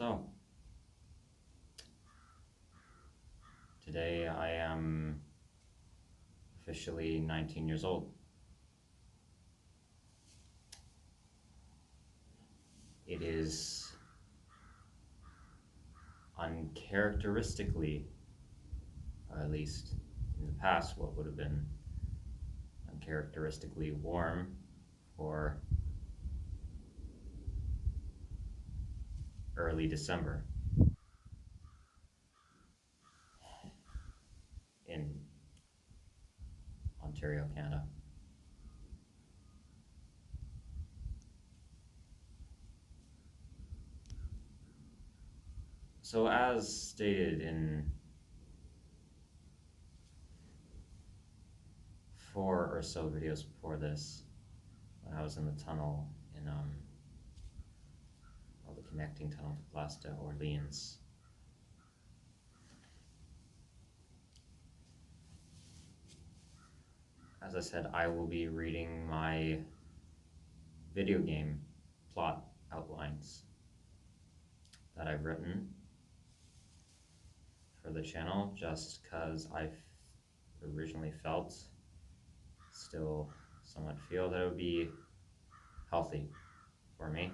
So, today I am officially 19 years old. It is uncharacteristically, or at least in the past, what would have been uncharacteristically warm for early December in Ontario, Canada. So, as stated in 4 or so videos before this, when I was in the tunnel in the connecting tunnel to Place d'Orleans, as I said, I will be reading my video game plot outlines that I've written for the channel, just because I've originally felt, still somewhat feel, that it would be healthy for me.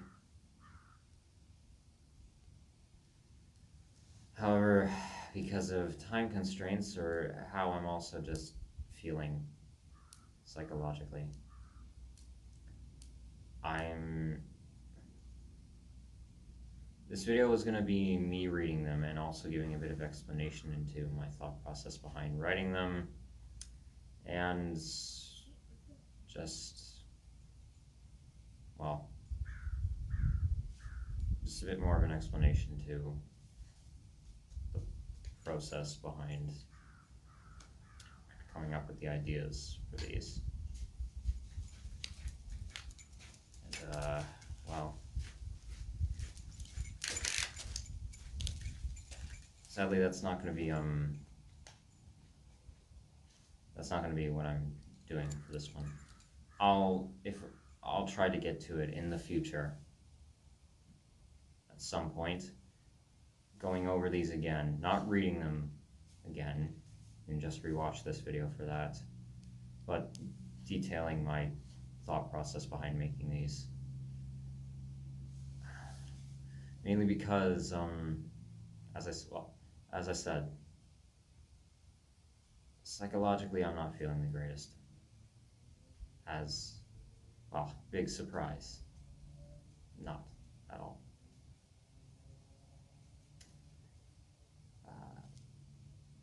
However, because of time constraints or how I'm also just feeling psychologically, this video was going to be me reading them and also giving a bit of explanation into my thought process behind writing them, and just, well, just a bit more of an explanation to the process behind coming up with the ideas for these. And, well, sadly, that's not going to be what I'm doing for this one. I'll try to get to it in the future at some point, going over these again, not reading them again. You can just rewatch this video for that, but detailing my thought process behind making these. Mainly because, as I said, psychologically I'm not feeling the greatest. Well, big surprise. Not at all.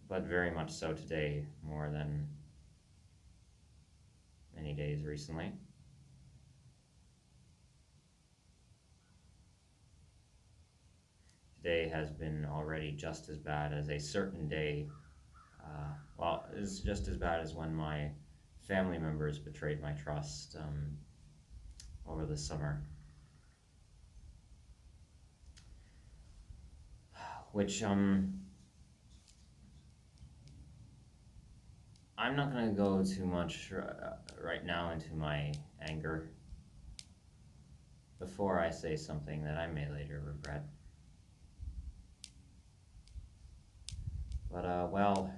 But very much so today, more than many days recently. Today has been already just as bad as a certain day. Well, it's just as bad as when my family members betrayed my trust over the summer. Which, I'm not going to go too much right now into my anger before I say something that I may later regret. But, well,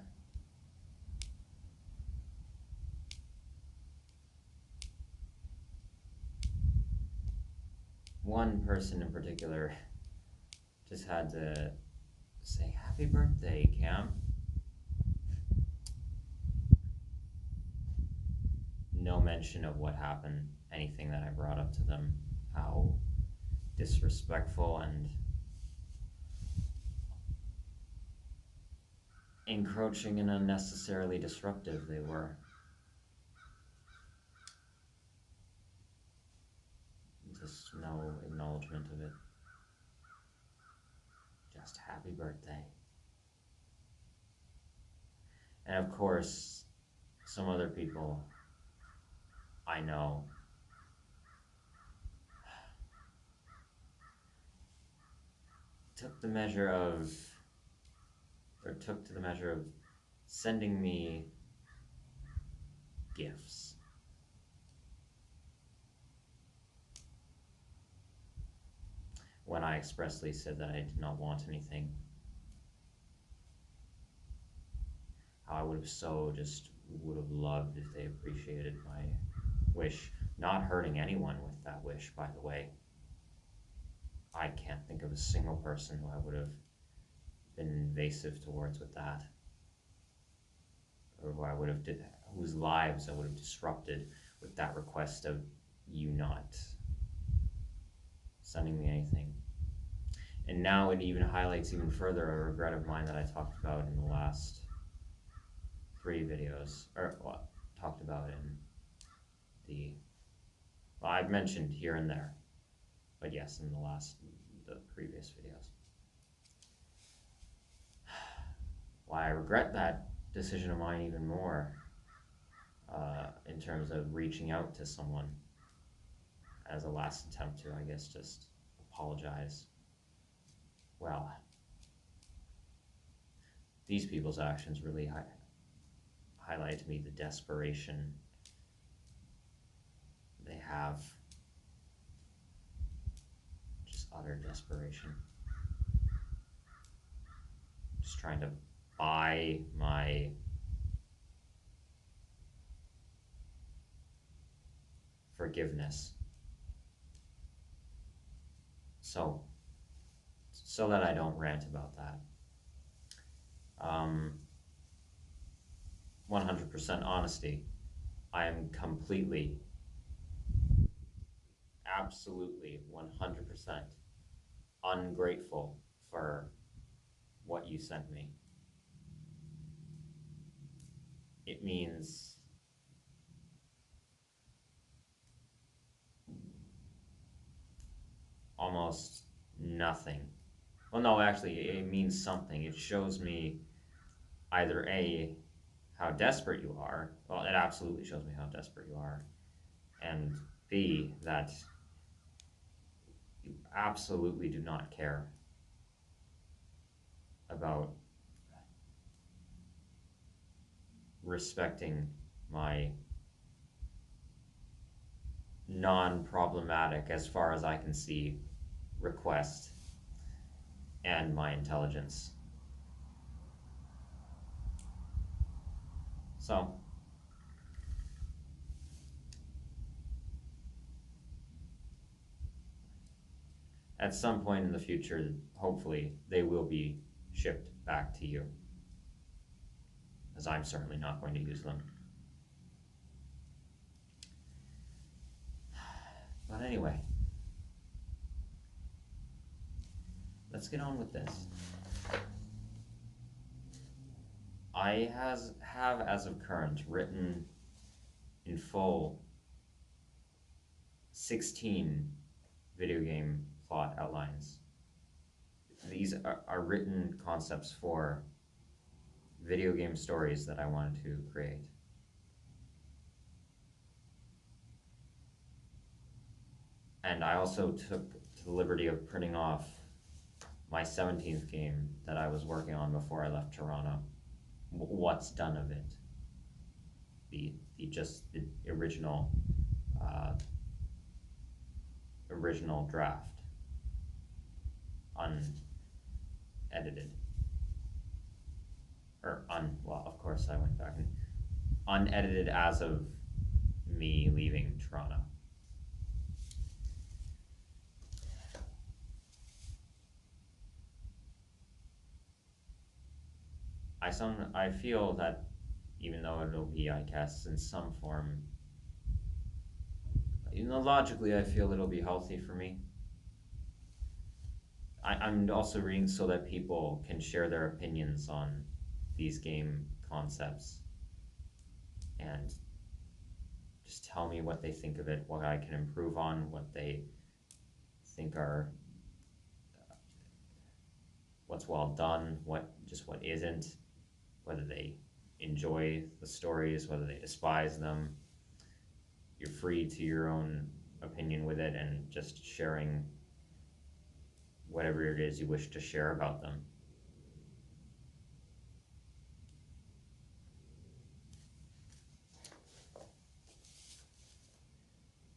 one person in particular just had to say, "Happy birthday, Cam." No mention of what happened, anything that I brought up to them, how disrespectful and encroaching and unnecessarily disruptive they were. Just no acknowledgement of it. Just happy birthday. And of course, some other people I know took to the measure of sending me gifts. when I expressly said that I did not want anything. How I would have loved if they appreciated my wish, not hurting anyone with that wish, by the way. I can't think of a single person who I would have been invasive towards with that, or whose lives I would have disrupted with that request of you not sending me anything. And now it even highlights even further a regret of mine that I talked about in the last 3 videos, or well, talked about in I've mentioned here and there, but yes, in the previous videos. Why I regret that decision of mine even more, in terms of reaching out to someone as a last attempt to, I guess, just apologize. Well, these people's actions really highlight to me the desperation they have. Just utter desperation. Just trying to buy my forgiveness. So that I don't rant about that. 100% honesty. I am completely, absolutely 100% ungrateful for what you sent me. It means almost nothing. Well, no, actually, it means something. It shows me either A, how desperate you are. Well, it absolutely shows me how desperate you are. And B, that you absolutely do not care about respecting my non-problematic, as far as I can see, request and my intelligence. So, at some point in the future, hopefully, they will be shipped back to you, as I'm certainly not going to use them. But anyway, let's get on with this. I have, as of current, written in full 16 video game plot outlines. These are written concepts for video game stories that I wanted to create. And I also took the liberty of printing off my 17th game that I was working on before I left Toronto. What's done of it? The original original draft, unedited, well, of course I went back and unedited as of me leaving Toronto. I feel that even though it'll be, I guess, in some form, logically, I feel it'll be healthy for me. I'm also reading so that people can share their opinions on these game concepts and just tell me what they think of it, what I can improve on, what they think are what's well done, what isn't, whether they enjoy the stories, whether they despise them. You're free to your own opinion with it and just sharing whatever it is you wish to share about them.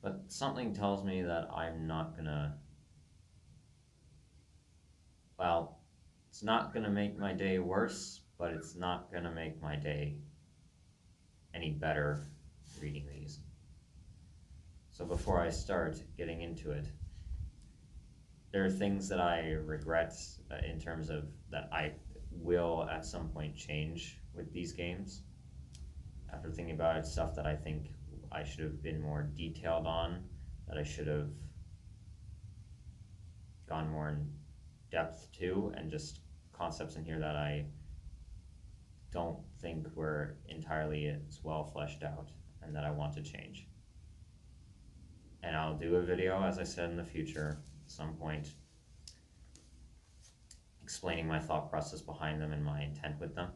But something tells me that I'm not gonna well, it's not going to make my day worse, but it's not going to make my day any better reading these. So before I start getting into it, there are things that I regret in terms of that I will at some point change with these games. After thinking about it, stuff that I think I should have been more detailed on, that I should have gone more in depth to, and just concepts in here that I don't think were entirely as well fleshed out and that I want to change. And I'll do a video, as I said, in the future at some point, explaining my thought process behind them and my intent with them.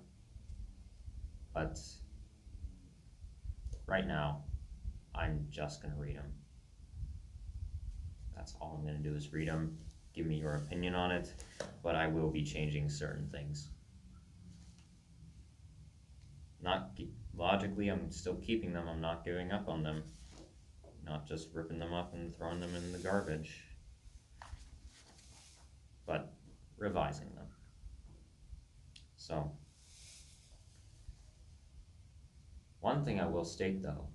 But right now, I'm just going to read them. That's all I'm going to do is read them. Give me your opinion on it, but I will be changing certain things. Not logically, I'm still keeping them. I'm not giving up on them. Not just ripping them up and throwing them in the garbage, but revising them. So, one thing I will state though,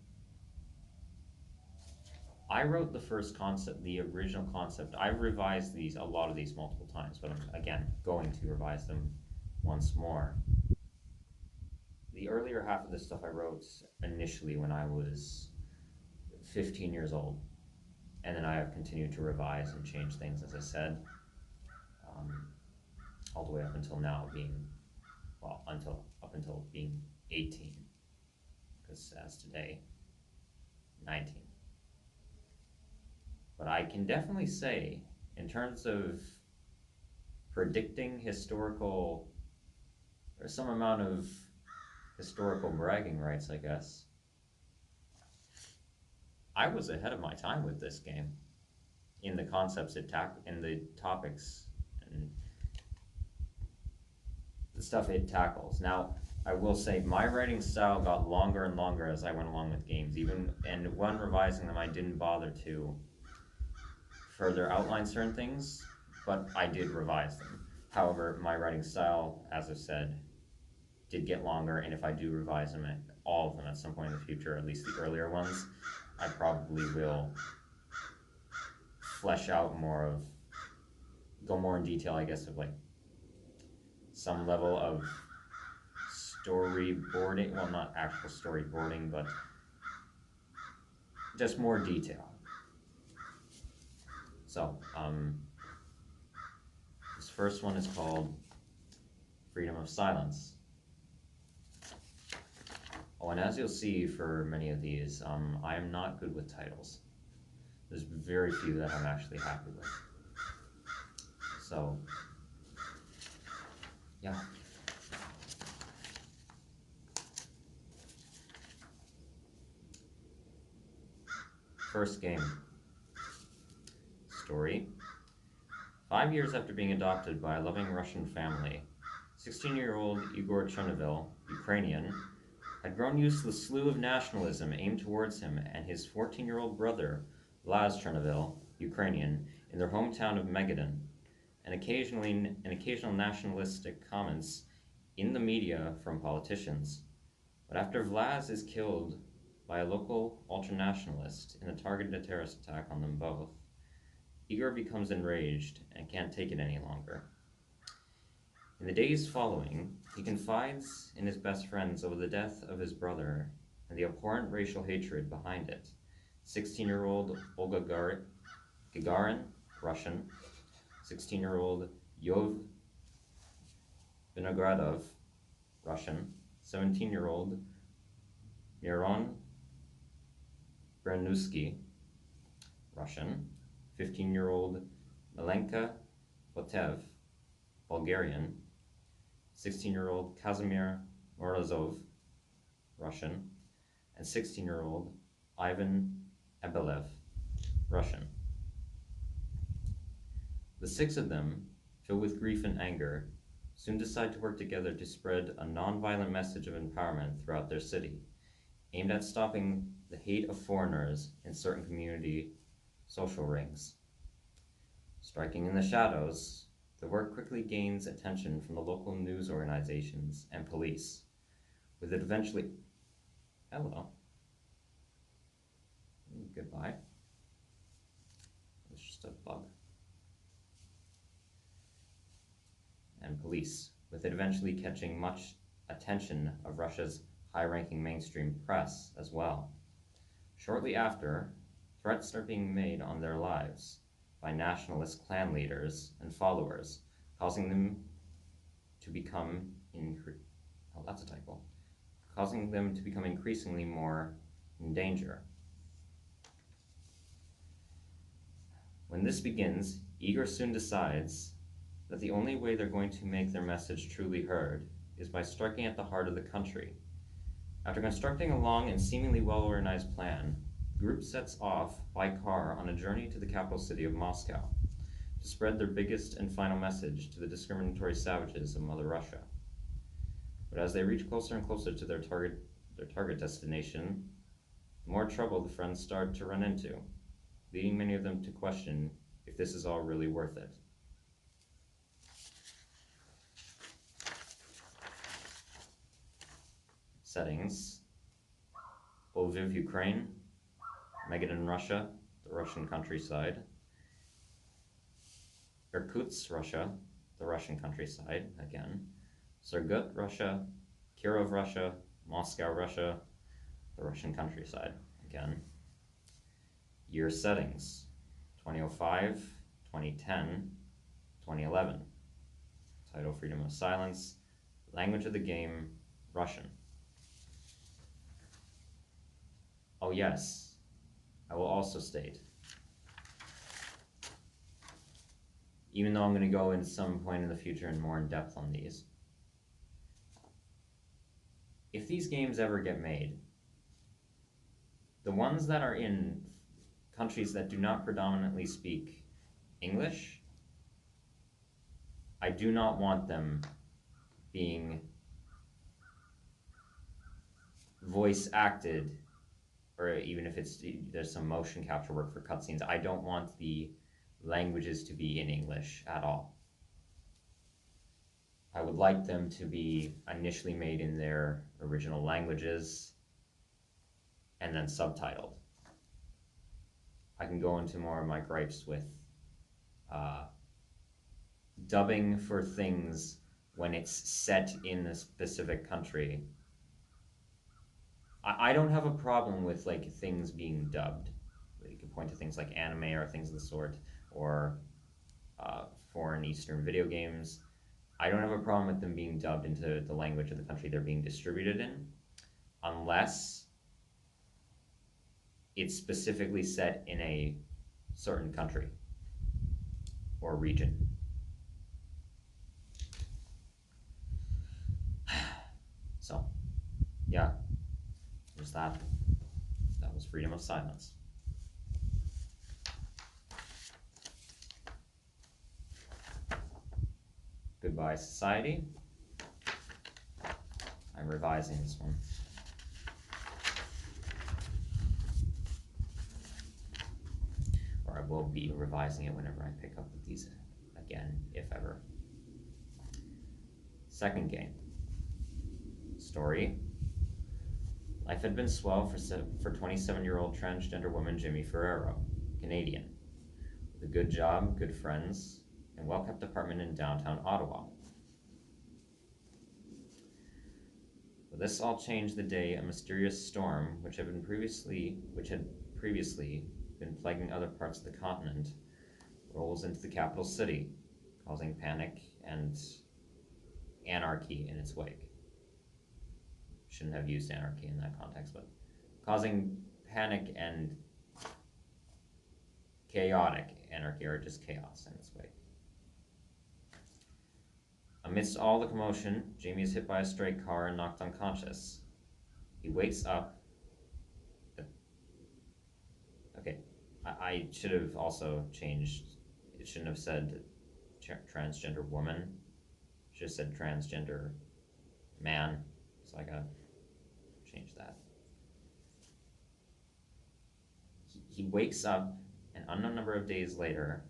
I wrote the first concept, the original concept. I've revised a lot of these multiple times, but I'm again going to revise them once more. The earlier half of this stuff I wrote initially when I was 15 years old, and then I have continued to revise and change things, as I said, all the way up until now being, well, up until being 18, because as today, 19. But I can definitely say, in terms of predicting historical, there's some amount of historical bragging rights, I guess. I was ahead of my time with this game in the concepts in the topics and the stuff it tackles. Now, I will say my writing style got longer and longer as I went along with games. And when revising them, I didn't bother to further outline certain things, but I did revise them. However, my writing style, as I've said, did get longer, and if I do revise them, all of them at some point in the future, at least the earlier ones, I probably will flesh out go more in detail, I guess, of like some level of storyboarding, well, not actual storyboarding, but just more detail. So, this first one is called Freedom of Silence. Oh, and as you'll see for many of these, I am not good with titles. There's very few that I'm actually happy with. So, yeah. First game. Story. 5 years after being adopted by a loving Russian family, 16-year-old Igor Chernovil, Ukrainian, had grown used to the slew of nationalism aimed towards him and his 14-year-old brother, Laz Chernovil, Ukrainian, in their hometown of Megadon, and occasional nationalistic comments in the media from politicians. But after Vlaz is killed by a local ultranationalist in a targeted terrorist attack on them both, Igor becomes enraged and can't take it any longer. In the days following, he confides in his best friends over the death of his brother and the abhorrent racial hatred behind it. 16-year-old Olga Gagarin, Russian, 16-year-old Yov Vinogradov, Russian, 17-year-old Miron Branuski, Russian, 15-year-old Milenka Potev, Bulgarian, 16-year-old Kazimir Morozov, Russian, and 16-year-old Ivan Abelev, Russian. The six of them, filled with grief and anger, soon decide to work together to spread a non-violent message of empowerment throughout their city, aimed at stopping the hate of foreigners in certain community social rings. Striking in the shadows, The work quickly gains attention from the local news organizations and police, with it eventually... Hello. Goodbye. It's just a bug. And police, with it eventually catching much attention of Russia's high-ranking mainstream press as well. Shortly after, threats start being made on their lives by nationalist clan leaders and followers, causing them to become causing them to become increasingly more in danger. When this begins, Igor soon decides that the only way they're going to make their message truly heard is by striking at the heart of the country. After constructing a long and seemingly well-organized plan, the group sets off by car on a journey to the capital city of Moscow to spread their biggest and final message to the discriminatory savages of Mother Russia. But as they reach closer and closer to their target destination, the more trouble the friends start to run into, leading many of them to question if this is all really worth it. Settings: Lviv, Ukraine; Magadan, Russia, the Russian countryside; Irkutsk, Russia, the Russian countryside, again; Surgut, Russia; Kirov, Russia; Moscow, Russia, the Russian countryside, again. Year settings: 2005, 2010, 2011. Title: Freedom of Silence. Language of the game: Russian. Oh yes, I will also state, even though I'm going to go in some point in the future and more in depth on these, if these games ever get made, the ones that are in countries that do not predominantly speak English, I do not want them being voice acted, or even if there's some motion capture work for cutscenes. I don't want the languages to be in English at all. I would like them to be initially made in their original languages and then subtitled. I can go into more of my gripes with dubbing for things when it's set in a specific country. I don't have a problem with like things being dubbed. You can point to things like anime or things of the sort, or foreign Eastern video games. I don't have a problem with them being dubbed into the language of the country they're being distributed in, unless it's specifically set in a certain country or region. So, yeah, there's that. That was Freedom of Silence. Goodbye, Society. I'm revising this one. Or I will be revising it whenever I pick up with these again, if ever. Second game. Story. Life had been swell for 27-year-old transgender woman Jimmy Ferrero, Canadian, with a good job, good friends, and well-kept apartment in downtown Ottawa. But this all changed the day a mysterious storm, which had previously been plaguing other parts of the continent, rolls into the capital city, causing panic and anarchy in its wake. Shouldn't have used anarchy in that context, but causing panic and chaotic anarchy, or just chaos in its wake. Amidst all the commotion, Jamie is hit by a stray car and knocked unconscious. He wakes up. Okay, I should have also changed. It shouldn't have said transgender woman. It should have said transgender man. So I gotta change that. He wakes up an unknown number of days later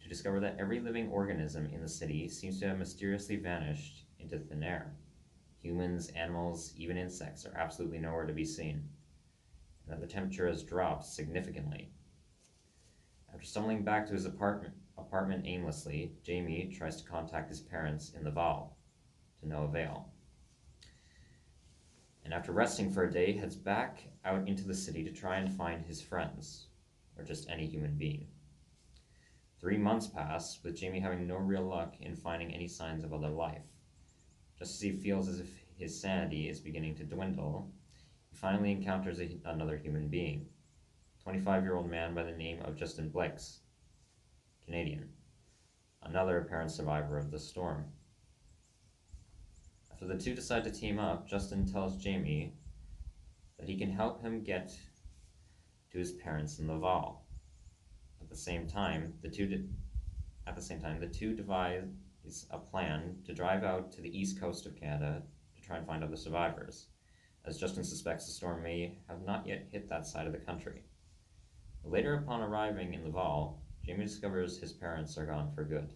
to discover that every living organism in the city seems to have mysteriously vanished into thin air. Humans, animals, even insects are absolutely nowhere to be seen, and that the temperature has dropped significantly. After stumbling back to his apartment aimlessly, Jamie tries to contact his parents in the Val, to no avail. And after resting for a day, heads back out into the city to try and find his friends, or just any human being. 3 months pass, with Jamie having no real luck in finding any signs of other life. Just as he feels as if his sanity is beginning to dwindle, he finally encounters another human being, a 25-year-old man by the name of Justin Blakes, Canadian, another apparent survivor of the storm. After the two decide to team up, Justin tells Jamie that he can help him get to his parents in the Val. At the same time, the two devise a plan to drive out to the east coast of Canada to try and find other survivors, as Justin suspects the storm may have not yet hit that side of the country. Later, upon arriving in the Val, Jamie discovers his parents are gone for good.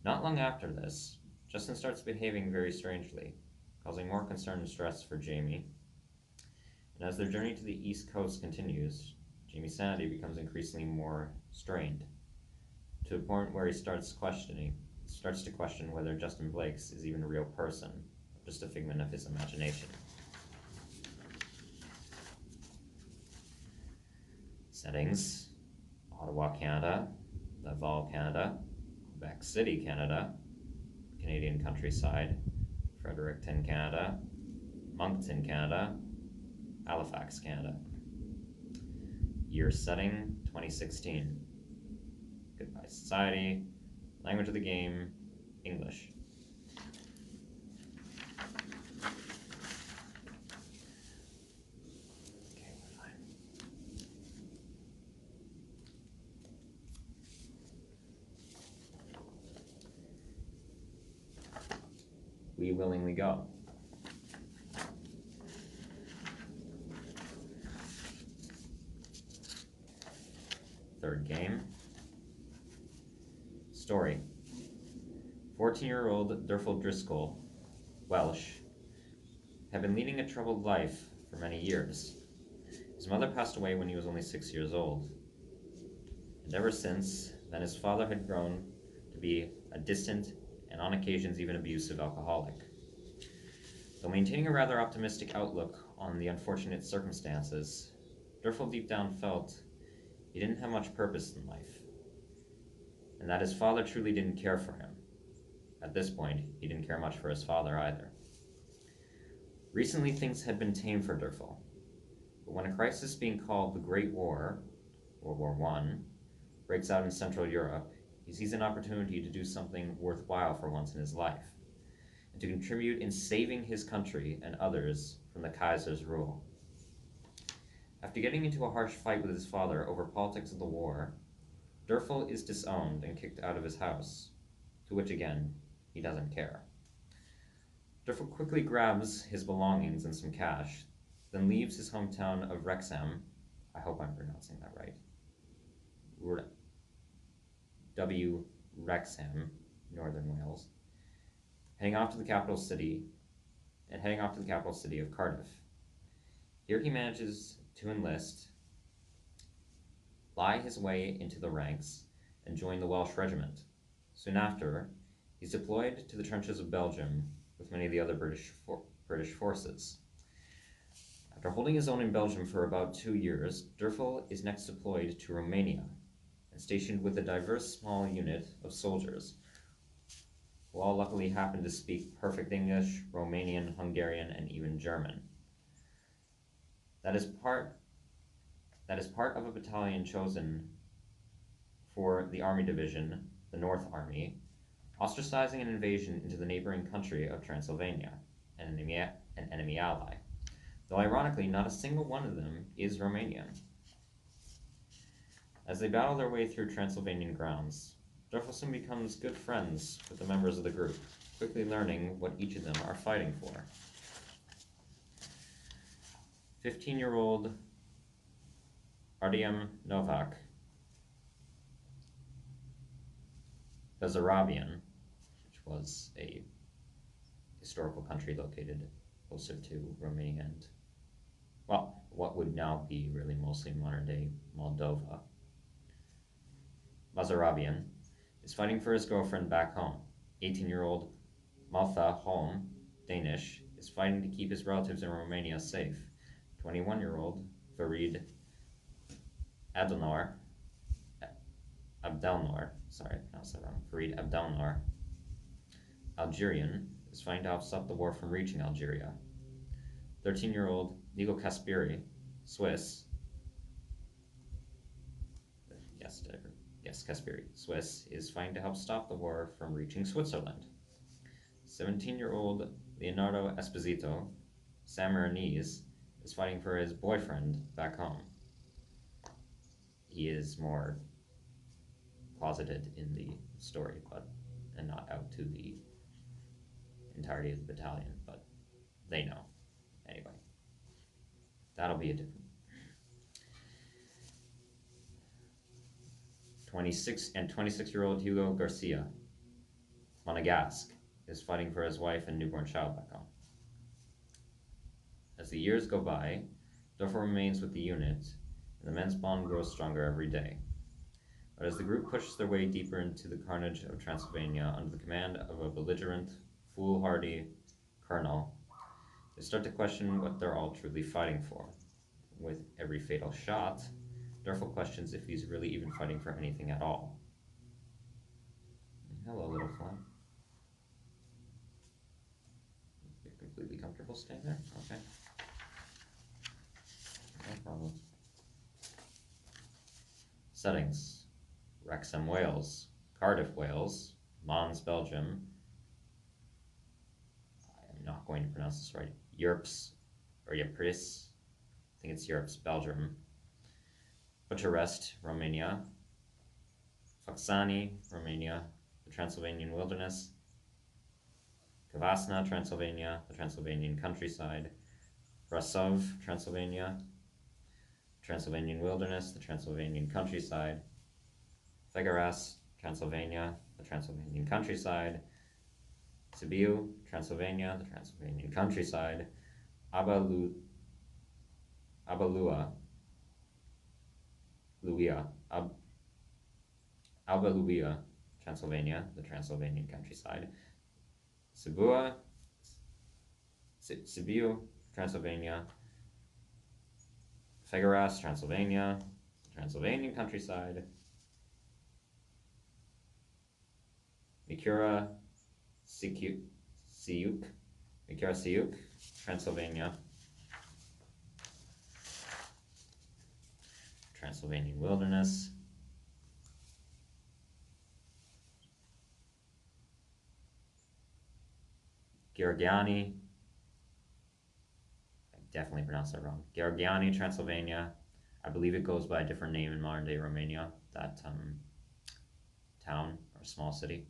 Not long after this, Justin starts behaving very strangely, causing more concern and stress for Jamie. And as their journey to the east coast continues, Jamie's sanity becomes increasingly more strained, to a point where he starts to question whether Justin Blakes is even a real person, or just a figment of his imagination. Settings: Ottawa, Canada; Laval, Canada; Quebec City, Canada; Canadian countryside; Fredericton, Canada; Moncton, Canada; Halifax, Canada. Year setting: 2016. Goodbye Society. Language of the game: English. Okay, we're fine. We willingly go. Third game. Story: 14-year-old Durfel Driscoll, Welsh, had been leading a troubled life for many years. His mother passed away when he was only 6 years old, and ever since then his father had grown to be a distant and on occasions even abusive alcoholic. Though maintaining a rather optimistic outlook on the unfortunate circumstances, Durfel deep down felt he didn't have much purpose in life, and that his father truly didn't care for him. At this point, he didn't care much for his father either. Recently, things had been tame for Durfel, but when a crisis being called the Great War, World War I, breaks out in Central Europe, he sees an opportunity to do something worthwhile for once in his life, and to contribute in saving his country and others from the Kaiser's rule. After getting into a harsh fight with his father over politics of the war, Durfel is disowned and kicked out of his house, to which again, he doesn't care. Durfel quickly grabs his belongings and some cash, then leaves his hometown of Wrexham, I hope I'm pronouncing that right, Wrexham, Northern Wales, heading off to the capital city of Cardiff. Here he manages to enlist, lie his way into the ranks, and join the Welsh regiment. Soon after, he's deployed to the trenches of Belgium with many of the other British forces. After holding his own in Belgium for about 2 years, Durfel is next deployed to Romania and stationed with a diverse small unit of soldiers, who all luckily happen to speak perfect English, Romanian, Hungarian, and even German. That is part of a battalion chosen for the Army Division, the North Army, ostracizing an invasion into the neighboring country of Transylvania, an enemy ally, though ironically not a single one of them is Romanian. As they battle their way through Transylvanian grounds, Durfel soon becomes good friends with the members of the group, quickly learning what each of them are fighting for. 15-year-old Artyom Novak, Bessarabian, which was a historical country located closer to Romania and, well, what would now be really mostly modern-day Moldova. Bessarabian is fighting for his girlfriend back home. 18-year-old Maltha Holm, Danish, is fighting to keep his relatives in Romania safe. 21-year-old Farid Abdelnour, sorry, I pronounced that wrong. Farid Abdelnour, Algerian, is fighting to help stop the war from reaching Algeria. 13-year-old Nico Kasperi, Swiss, Kasperi, Swiss, is fighting to help stop the war from reaching Switzerland. 17-year-old Leonardo Esposito, Sammarinese, is fighting for his boyfriend back home. He is more closeted in the story, and not out to the entirety of the battalion, but they know. Anyway, that'll be a different. 26-year-old Hugo Garcia, Monegasque, is fighting for his wife and newborn child back home. As the years go by, Dorfer remains with the unit, and the men's bond grows stronger every day. But as the group pushes their way deeper into the carnage of Transylvania under the command of a belligerent, foolhardy colonel, they start to question what they're all truly fighting for. With every fatal shot, Dorfer questions if he's really even fighting for anything at all. Hello, little fly. You're completely comfortable staying there? Okay. No problem. Settings: Wrexham, Wales, Cardiff, Wales, Mons, Belgium. I'm not going to pronounce this right. Ypres, I think it's Ypres, Belgium. Bucharest, Romania. Foxani, Romania, the Transylvanian wilderness. Kavasna, Transylvania, the Transylvanian countryside. Brasov, Transylvania, Transylvanian wilderness, the Transylvanian countryside. Făgăraș, Transylvania, the Transylvanian countryside. Sibiu, Transylvania, the Transylvanian countryside. Alba Iulia, Transylvania, the Transylvanian countryside. Sibiu, Transylvania. Făgăraș, Transylvania, Transylvanian countryside. Micura Siuk, Transylvania, Transylvanian wilderness. Gheorgheni, I definitely pronounced that wrong. Gheorgheni, Transylvania. I believe it goes by a different name in modern-day Romania, that town or small city.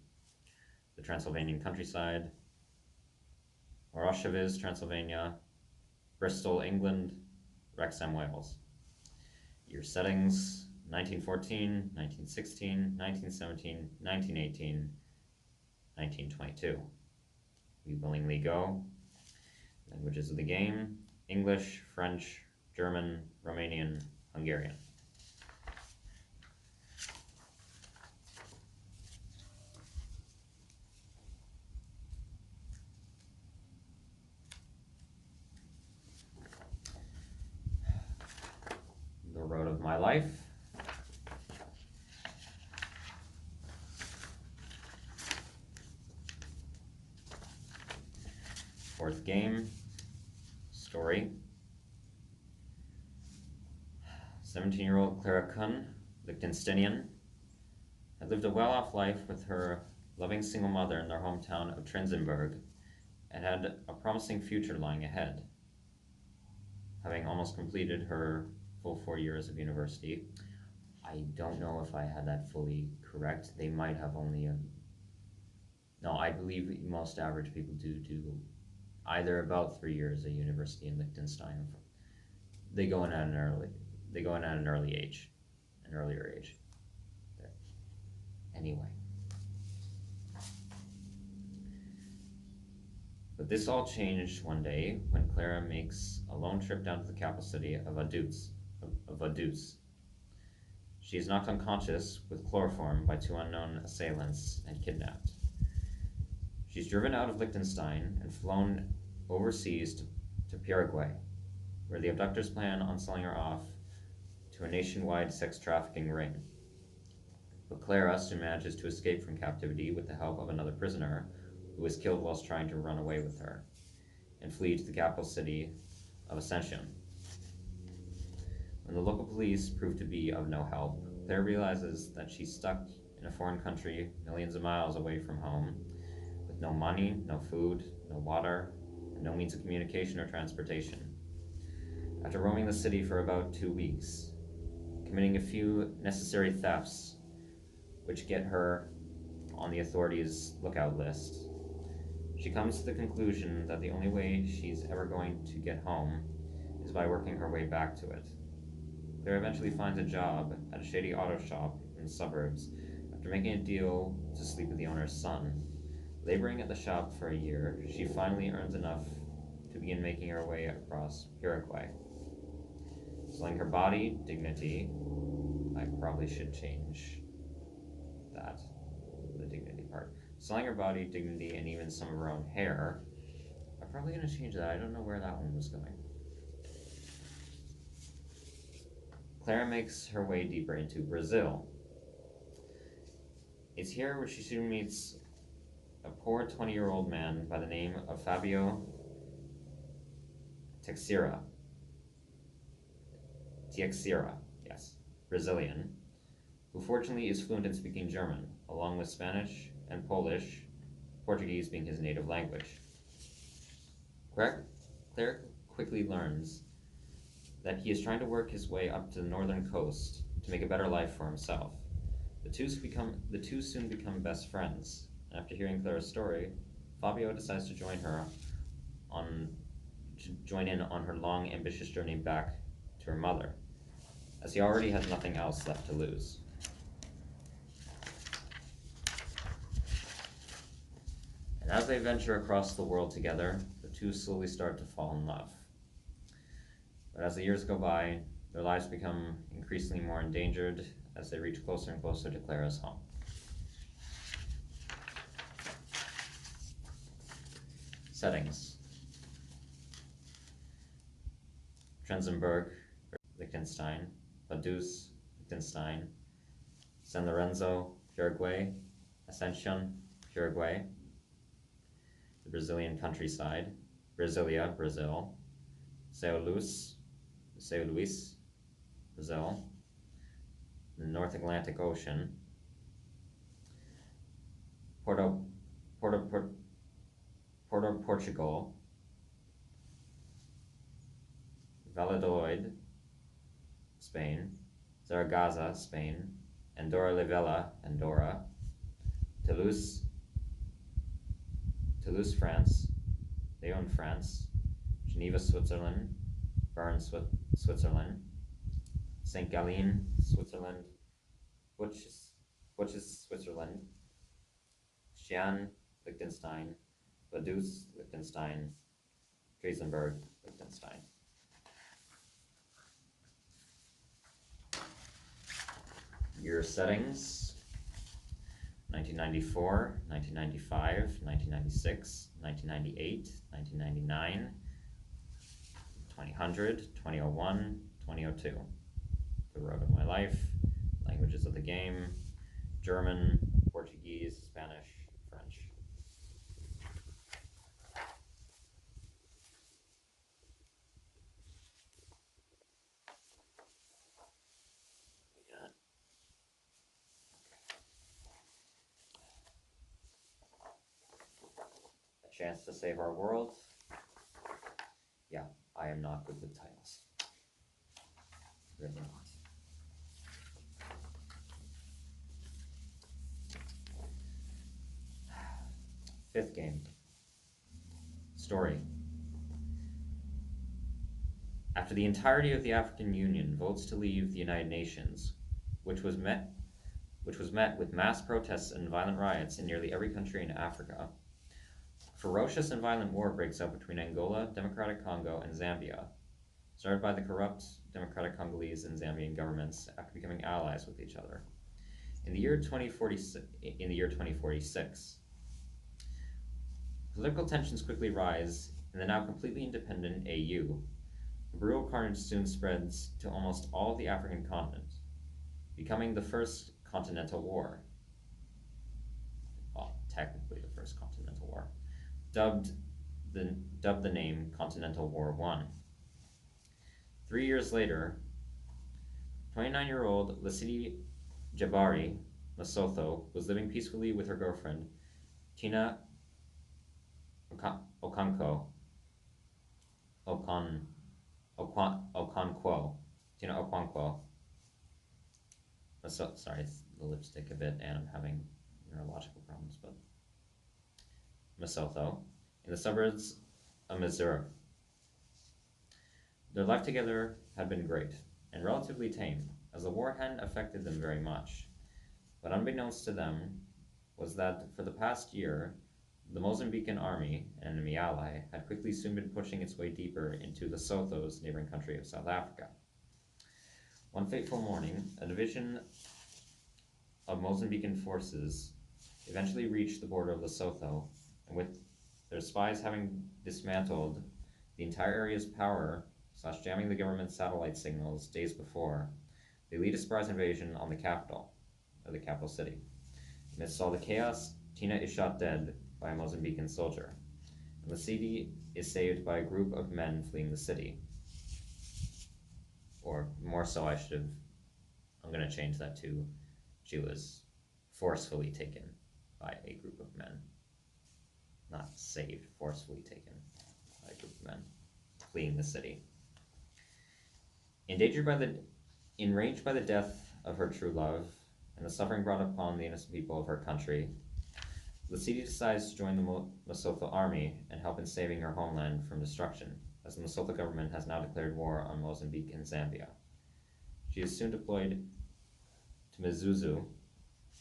The Transylvanian countryside. Oroshaviz, Transylvania. Bristol, England. Wrexham, Wales. Year settings: 1914, 1916, 1917, 1918, 1922. We willingly go. Languages of the game: English, French, German, Romanian, Hungarian. The road of my life. Fourth game. Story. 17-year-old Clara Kuhn, Liechtensteinian, had lived a well-off life with her loving single mother in their hometown of Trenzenburg and had a promising future lying ahead. Having almost completed her full 4 years of university, I don't know if I had that fully correct. They might have only no, I believe most average people do either about 3 years of university in Liechtenstein. They go in at an earlier age. Anyway, But this all changed one day when Clara makes a lone trip down to the capital city of Vaduz. She is knocked unconscious with chloroform by two unknown assailants and kidnapped. She's driven out of Liechtenstein and flown overseas to Paraguay, where the abductors plan on selling her off to a nationwide sex trafficking ring. But Clara soon manages to escape from captivity with the help of another prisoner who was killed whilst trying to run away with her, and flee to the capital city of Ascension. When the local police prove to be of no help, Claire realizes that she's stuck in a foreign country millions of miles away from home, with no money, no food, no water, and no means of communication or transportation. After roaming the city for about 2 weeks, committing a few necessary thefts, which get her on the authorities' lookout list, she comes to the conclusion that the only way she's ever going to get home is by working her way back to it. Claire eventually finds a job at a shady auto shop in the suburbs after making a deal to sleep with the owner's son. Laboring at the shop for a year, she finally earns enough to begin making her way across Paraguay. Selling her body, dignity, I probably should change that, the dignity part. Selling her body, dignity, and even some of her own hair. I'm probably going to change that. I don't know where that one was going. Clara makes her way deeper into Brazil. It's here where she soon meets a poor 20-year-old man by the name of Fabio Teixeira, yes, Brazilian, who fortunately is fluent in speaking German, along with Spanish and Polish, Portuguese being his native language. Claire quickly learns that he is trying to work his way up to the northern coast to make a better life for himself. The two soon become best friends, and after hearing Clara's story, Fabio decides to join in on her long, ambitious journey back to her mother, as he already has nothing else left to lose. And as they venture across the world together, the two slowly start to fall in love. But as the years go by, their lives become increasingly more endangered as they reach closer and closer to Clara's home. Settings: Trenzenberg, Liechtenstein; Vaduz, Liechtenstein; San Lorenzo, Paraguay; Ascension, Paraguay; the Brazilian countryside; Brasilia, Brazil; São Luís, Brazil; the North Atlantic Ocean; Porto, Portugal; Valladolid, Spain; Zaragoza, Spain; Andorra la Vella, Andorra; Toulouse, France; Lyon, France; Geneva, Switzerland; Bern, Switzerland; St. Gallen, Switzerland; Butches, Switzerland; Xi'an, Liechtenstein; Vaduz, Liechtenstein; Dresdenberg, Liechtenstein. Year settings: 1994, 1995, 1996, 1998, 1999, 2000, 2001, 2002. The road of my life. Languages of the game: German, Portuguese, Spanish, French. A chance to save our world. Yeah, I am not good with titles. Really not. Fifth game. Story. After the entirety of the African Union votes to leave the United Nations, which was met with mass protests and violent riots in nearly every country in Africa, ferocious and violent war breaks out between Angola, Democratic Congo, and Zambia, started by the corrupt Democratic Congolese and Zambian governments after becoming allies with each other. In the year 2046, political tensions quickly rise in the now completely independent AU. Brutal carnage soon spreads to almost all of the African continent, becoming the First Continental War. Well, technically the First Continental War, dubbed the name Continental War I. 3 years later, 29-year-old Lasidi Jabari Lesotho was living peacefully with her girlfriend, Tina Okonkwo, Tina Okonkwo. Sorry, the lipstick a bit, and I'm having neurological problems, but Lesotho, in the suburbs of Missouri. Their life together had been great and relatively tame, as the war hadn't affected them very much. But unbeknownst to them was that for the past year, the Mozambican army, an enemy ally, had quickly soon been pushing its way deeper into Lesotho's neighboring country of South Africa. One fateful morning, a division of Mozambican forces eventually reached the border of Lesotho, and with their spies having dismantled the entire area's power / jamming the government's satellite signals days before, they lead a surprise invasion on the capital city. Amidst all the chaos, Tina is shot dead by a Mozambican soldier, and the city is saved by a group of men fleeing the city. Or more so, I'm going to change that to, she was forcefully taken by a group of men. Not saved, forcefully taken by a group of men fleeing the city. Enraged by the death of her true love and the suffering brought upon the innocent people of her country, Lasidi decides to join the Lesotho army and help in saving her homeland from destruction, as the Lesotho government has now declared war on Mozambique and Zambia. She is soon deployed to Mzuzu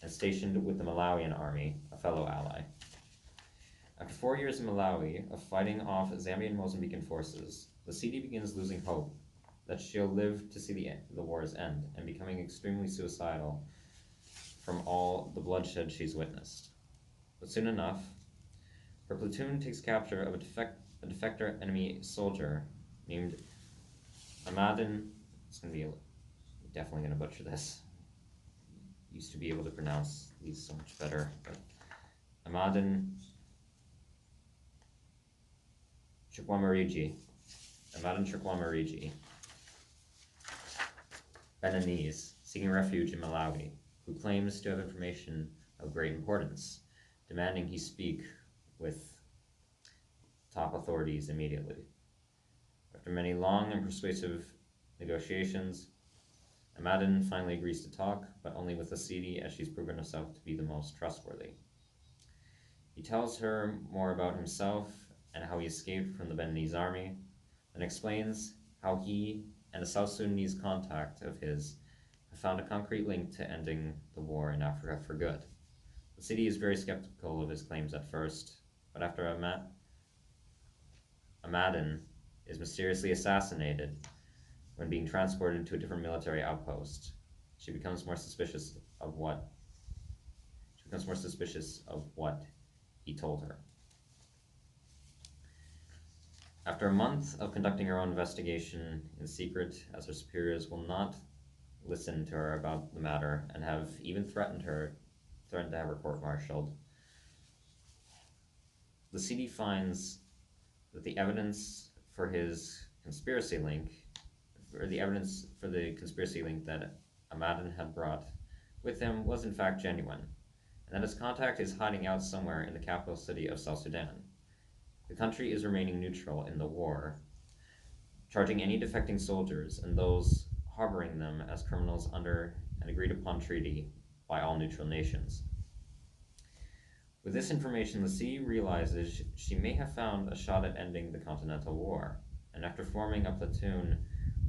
and stationed with the Malawian army, a fellow ally. After 4 years in Malawi of fighting off Zambian Mozambican forces, Lasidi begins losing hope that she'll live to see the war's end, and becoming extremely suicidal from all the bloodshed she's witnessed. But soon enough, her platoon takes capture of a defector enemy soldier named Amadin. Definitely gonna butcher this. Used to be able to pronounce these so much better, but Amadin Chukwamariji, Beninese, seeking refuge in Malawi, who claims to have information of great importance, demanding he speak with top authorities immediately. After many long and persuasive negotiations, Amadin finally agrees to talk, but only with Lasidi, as she's proven herself to be the most trustworthy. He tells her more about himself and how he escaped from the Beninese army, and explains how he and a South Sudanese contact of his have found a concrete link to ending the war in Africa for good. Lasidi is very skeptical of his claims at first, but after Amadin is mysteriously assassinated when being transported to a different military outpost, she becomes more suspicious of what he told her. After a month of conducting her own investigation in secret, as her superiors will not listen to her about the matter and have even threatened to have her court-martialed, Lasidi finds that the evidence for the conspiracy link that Amadin had brought with him was in fact genuine, and that his contact is hiding out somewhere in the capital city of South Sudan. The country is remaining neutral in the war, charging any defecting soldiers and those harboring them as criminals under an agreed-upon treaty by all neutral nations. With this information, Lasidi realizes she may have found a shot at ending the Continental War, and after forming a platoon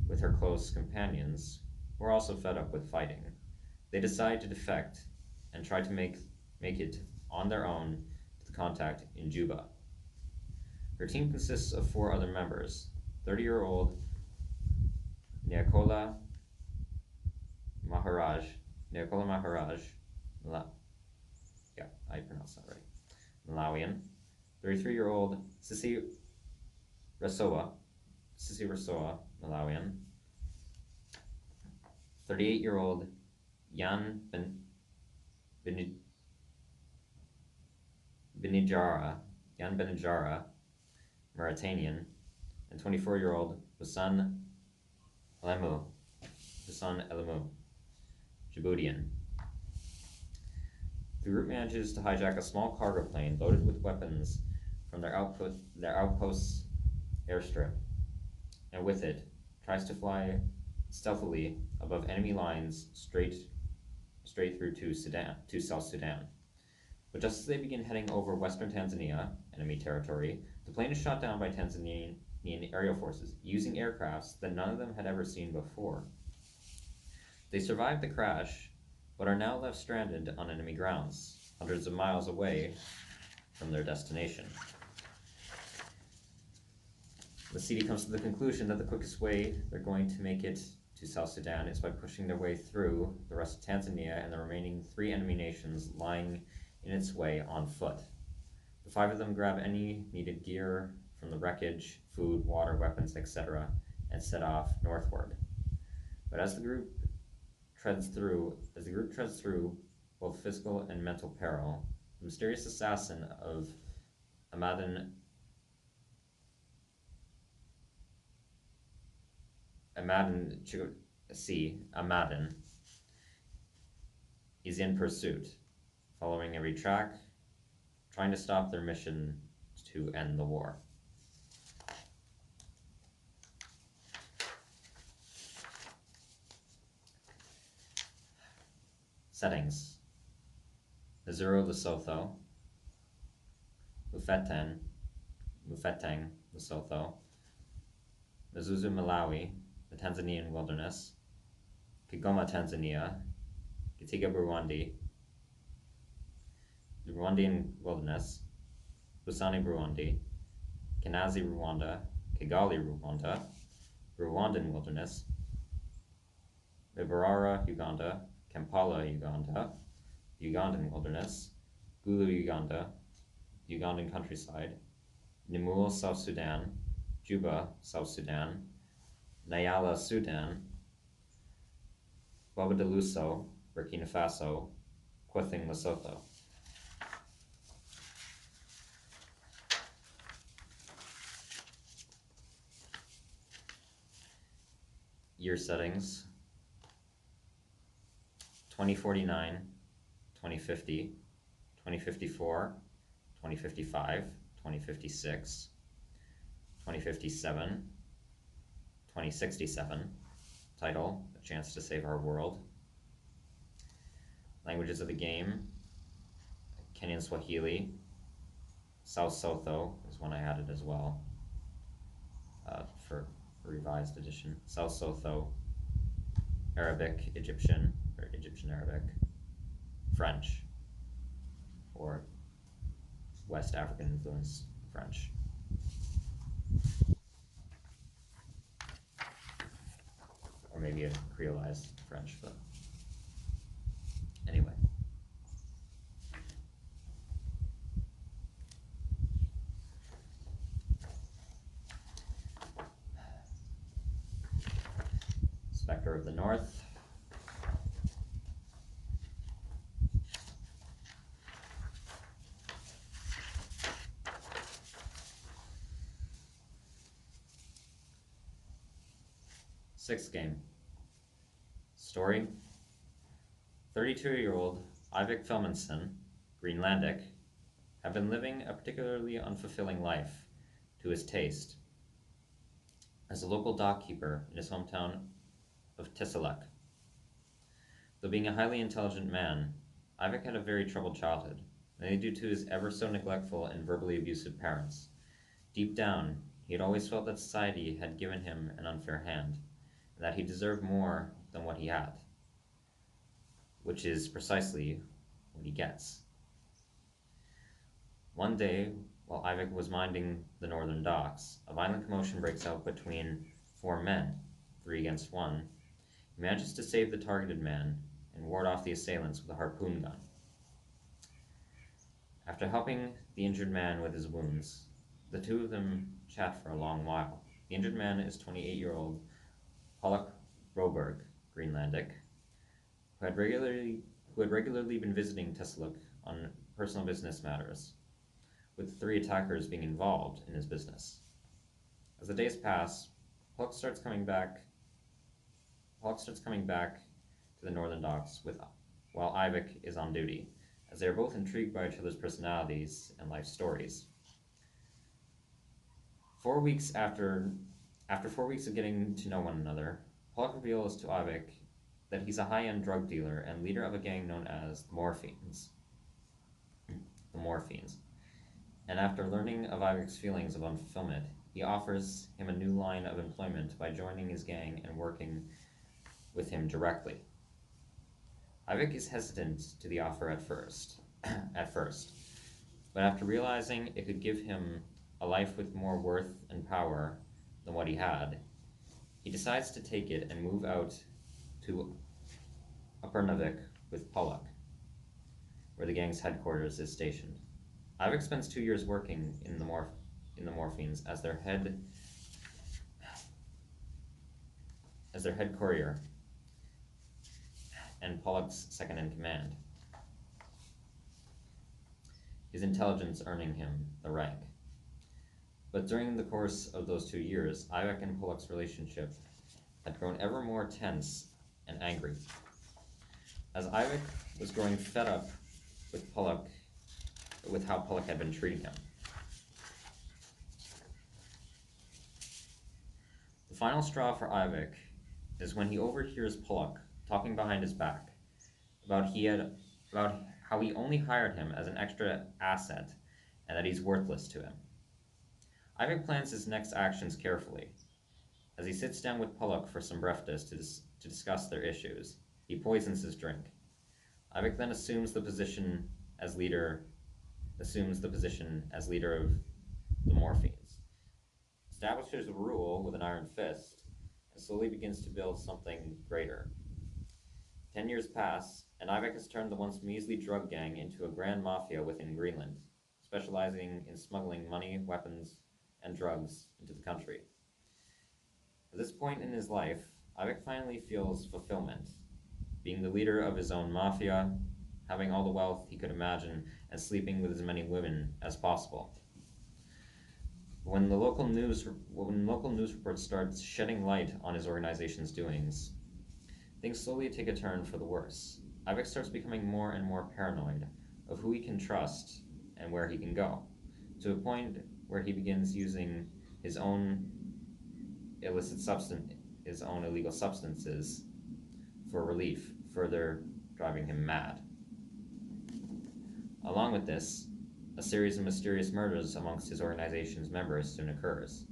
with her close companions, who are also fed up with fighting, they decide to defect and try to make it on their own to the contact in Juba. Her team consists of 4 other members: 30-year-old Neokola Maharaj, yeah, I pronounced that right, Malawian. 33-year-old Sisi Rasoa, Malawian. 38-year-old Jan Benijara, Mauritanian, and 24-year-old Hassan Elemu, Djiboutian. The group manages to hijack a small cargo plane loaded with weapons from their outpost's airstrip, and with it tries to fly stealthily above enemy lines straight through to South Sudan. But just as they begin heading over western Tanzania, enemy territory, the plane is shot down by Tanzanian aerial forces, using aircrafts that none of them had ever seen before. They survive the crash, but are now left stranded on enemy grounds, hundreds of miles away from their destination. The CD comes to the conclusion that the quickest way they're going to make it to South Sudan is by pushing their way through the rest of Tanzania and the remaining 3 enemy nations lying in its way on foot. The 5 of them grab any needed gear from the wreckage, food, water, weapons, etc., and set off northward. But as the group treads through both physical and mental peril, the mysterious assassin of Amadan is in pursuit, following every track, trying to stop their mission to end the war. Settings: Nazuro, Lesotho. Mufeteng, Lesotho. Mzuzu, Malawi, the Tanzanian wilderness. Kigoma, Tanzania. Gitega, Burundi, the Rwandan wilderness. Busani, Burundi. Kinazi, Rwanda. Kigali, Rwanda. Rwandan wilderness. Bibarara, Uganda. Kampala, Uganda. Ugandan wilderness. Gulu, Uganda. Ugandan countryside. Nimule, South Sudan. Juba, South Sudan. Nyala, Sudan. Bobodeluso, Burkina Faso. Kwething, Lesotho. Year settings: 2049, 2050, 2054, 2055, 2056, 2057, 2067. Title: A Chance to Save Our World. Languages of the game: Kenyan Swahili. South Sotho is one I added as well for a revised edition. South Sotho, Arabic, Egyptian, or Egyptian Arabic, French, or West African influence French. Or maybe a creolized French, but anyway. Spectre of the North. Sixth game. Story: 32-year-old Ivik Filmanson, Greenlandic, had been living a particularly unfulfilling life, to his taste, as a local dockkeeper in his hometown of Tesselek. Though being a highly intelligent man, Ivik had a very troubled childhood, mainly due to his ever so neglectful and verbally abusive parents. Deep down, he had always felt that society had given him an unfair hand, and that he deserved more than what he had, which is precisely what he gets. One day, While Ivik was minding the northern docks, a violent commotion breaks out between four men, 3 against 1. He manages to save the targeted man and ward off the assailants with a harpoon gun. After helping the injured man with his wounds, the two of them chat for a long while. The injured man is 28-year-old Pollock Roberg, Greenlandic, who had regularly been visiting Tessaluk on personal business matters, with the 3 attackers being involved in his business. As the days pass, Pollock starts coming back to the northern docks while Ivik is on duty, as they are both intrigued by each other's personalities and life stories. 4 weeks after 4 weeks of getting to know one another, Pollock reveals to Ivik that he's a high-end drug dealer and leader of a gang known as the Morphines. And after learning of Ivik's feelings of unfulfillment, he offers him a new line of employment by joining his gang and working with him directly. Ivik is hesitant to the offer at first, but after realizing it could give him a life with more worth and power than what he had, he decides to take it and move out to Upernavik with Pollock, where the gang's headquarters is stationed. Ivik spends 2 years working in the Morphines as their head courier and Pollock's second in command, his intelligence earning him the rank. But during the course of those 2 years, Ivik and Pollock's relationship had grown ever more tense and angry. As Ivik was growing fed up with how Pollock had been treating him. The final straw for Ivik is when he overhears Pollock talking behind his back about how he only hired him as an extra asset and that he's worthless to him. Ivik plans his next actions carefully. As he sits down with Pollock for some breakfast to discuss their issues, he poisons his drink. Ivik then assumes the position as leader of the Morphines, establishes a rule with an iron fist, and slowly begins to build something greater. 10 years pass, and Ivik has turned the once measly drug gang into a grand mafia within Greenland, specializing in smuggling money, weapons, and drugs into the country. At this point in his life, Ivik finally feels fulfillment, being the leader of his own mafia, having all the wealth he could imagine, and sleeping with as many women as possible. When local news reports start shedding light on his organization's doings, things slowly take a turn for the worse. Ivik starts becoming more and more paranoid of who he can trust and where he can go, to a point where he begins using his own illegal substances for relief, further driving him mad. Along with this, a series of mysterious murders amongst his organization's members soon occurs.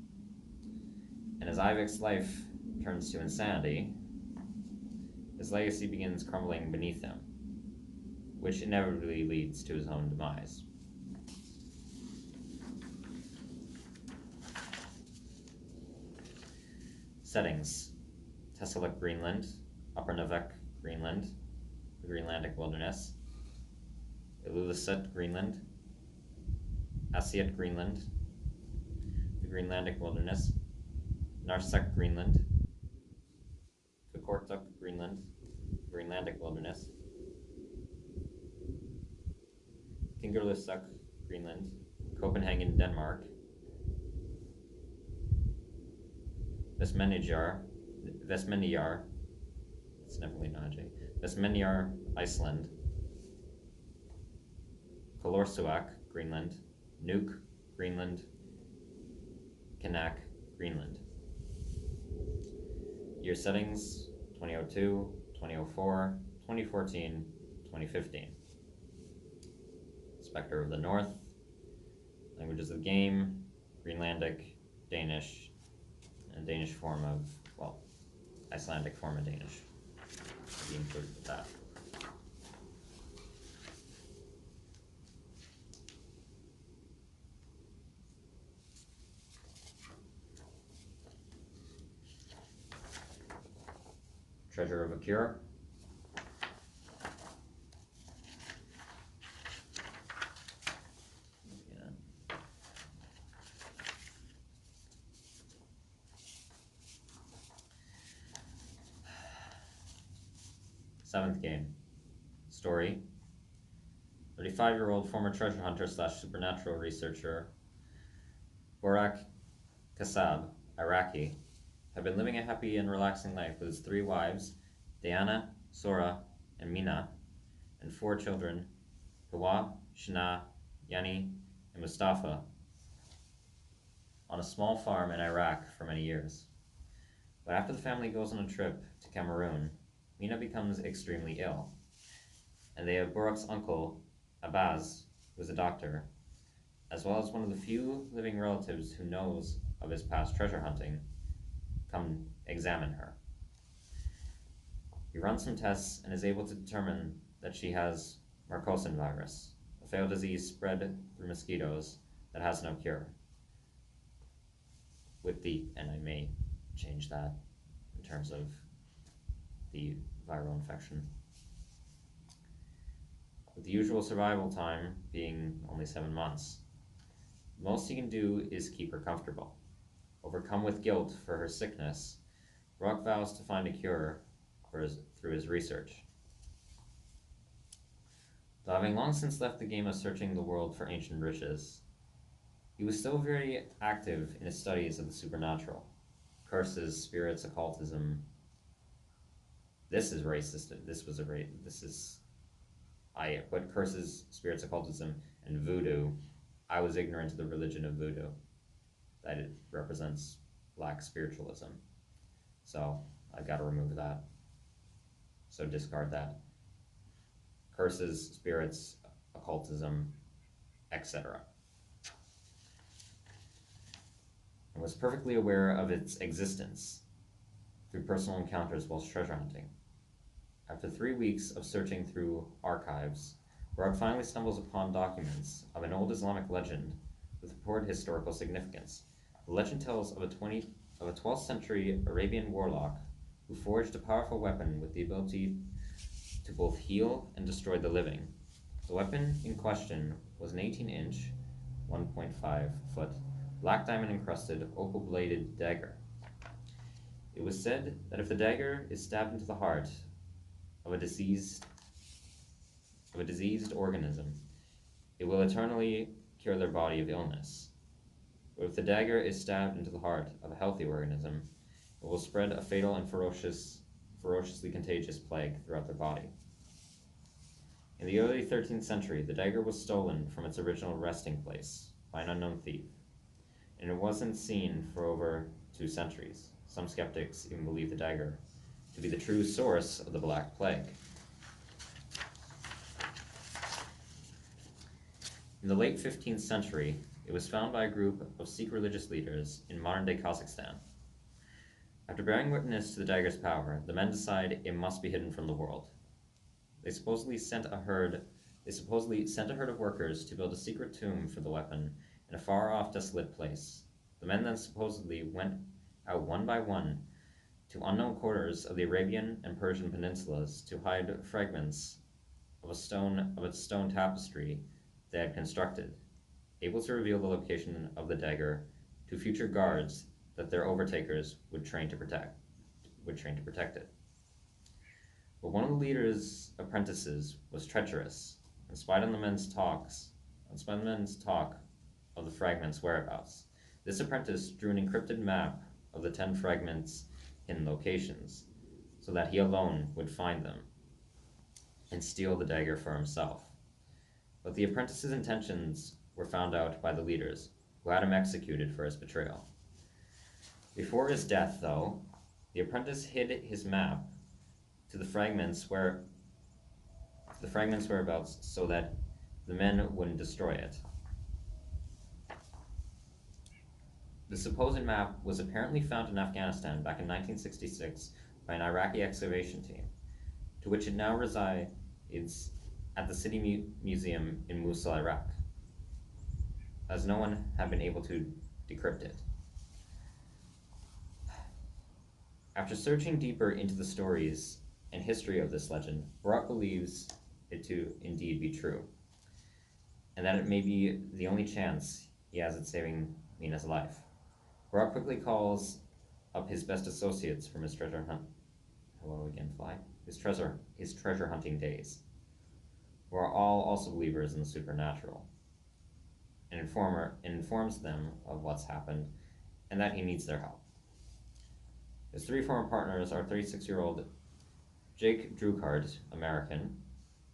And as Ivik's life turns to insanity, his legacy begins crumbling beneath him, which inevitably leads to his own demise. Settings: Tessaluk, Greenland; Upernavik, Greenland, the Greenlandic wilderness; Ilulissat, Greenland; Aasiat, Greenland, the Greenlandic wilderness; Narsek, Greenland; Qaqortoq, Greenland, the Greenlandic wilderness; Kingerlussuaq, Greenland; Copenhagen, Denmark; Vestmennijar, it's definitely not a J, Vestmennijar, Iceland; Kalorsuaq, Greenland; Nuuk, Greenland; Kanak, Greenland. Year settings: 2002, 2004, 2014, 2015. Spectre of the North. Languages of the game: Greenlandic, Danish, and Danish form of, well, Icelandic form of Danish. I'll be included with that. treasure of a cure. Seventh game. Story. 35-year-old former treasure hunter slash supernatural researcher Borak Kassab, Iraqi, had been living a happy and relaxing life with his 3 wives, Diana, Sora, and Mina, and 4 children, Hawa, Shana, Yani, and Mustafa, on a small farm in Iraq for many years. But after the family goes on a trip to Cameroon, Mina becomes extremely ill, and they have Borak's uncle, Abbas, who is a doctor, as well as one of the few living relatives who knows of his past treasure hunting, come examine her. He runs some tests and is able to determine that she has Marcosin virus, a fatal disease spread through mosquitoes that has no cure. And I may change that in terms of the viral infection. With the usual survival time being only 7 months, the most he can do is keep her comfortable. Overcome with guilt for her sickness, Rock vows to find a cure through his research. Though having long since left the game of searching the world for ancient riches, he was still very active in his studies of the supernatural. Curses, spirits, occultism. This is racist. I put curses, spirits, occultism, and voodoo. I was ignorant of the religion of voodoo, that it represents black spiritualism. So I've got to remove that. So discard that. Curses, spirits, occultism, etc. And was perfectly aware of its existence through personal encounters whilst treasure hunting. After 3 weeks of searching through archives, Rock finally stumbles upon documents of an old Islamic legend with reported historical significance. The legend tells of a 12th century Arabian warlock who forged a powerful weapon with the ability to both heal and destroy the living. The weapon in question was an 18-inch, 1.5 foot, black diamond encrusted, opal bladed dagger. It was said that if the dagger is stabbed into the heart of a diseased organism, it will eternally cure their body of illness. But if the dagger is stabbed into the heart of a healthy organism, it will spread a fatal and ferociously contagious plague throughout their body. In the early 13th century, the dagger was stolen from its original resting place by an unknown thief, and it wasn't seen for over 2 centuries. Some skeptics even believe the dagger to be the true source of the Black Plague. In the late 15th century, it was found by a group of Sikh religious leaders in modern-day Kazakhstan. After bearing witness to the dagger's power, the men decide it must be hidden from the world. They supposedly sent a herd of workers to build a secret tomb for the weapon in a far-off, desolate place. The men then supposedly went out one by one to unknown quarters of the Arabian and Persian peninsulas to hide fragments of its stone tapestry they had constructed, able to reveal the location of the dagger to future guards that their overtakers would train to protect it. But one of the leader's apprentices was treacherous and spied on the men's talk of the fragments' whereabouts. This apprentice drew an encrypted map of the 10 fragments' hidden locations, so that he alone would find them and steal the dagger for himself. But the apprentice's intentions were found out by the leaders, who had him executed for his betrayal. Before his death, though, the apprentice hid his map to the fragments' whereabouts so that the men wouldn't destroy it. The supposed map was apparently found in Afghanistan back in 1966 by an Iraqi excavation team, to which it now resides at the City Museum in Mosul, Iraq, as no one had been able to decrypt it. After searching deeper into the stories and history of this legend, Barak believes it to indeed be true, and that it may be the only chance he has at saving Mina's life. Barak quickly calls up his best associates from his treasure hunt. Hello again, Fly. His treasure hunting days, who are all also believers in the supernatural, and informs them of what's happened and that he needs their help. His three former partners are 36-year-old Jake Drucard, American,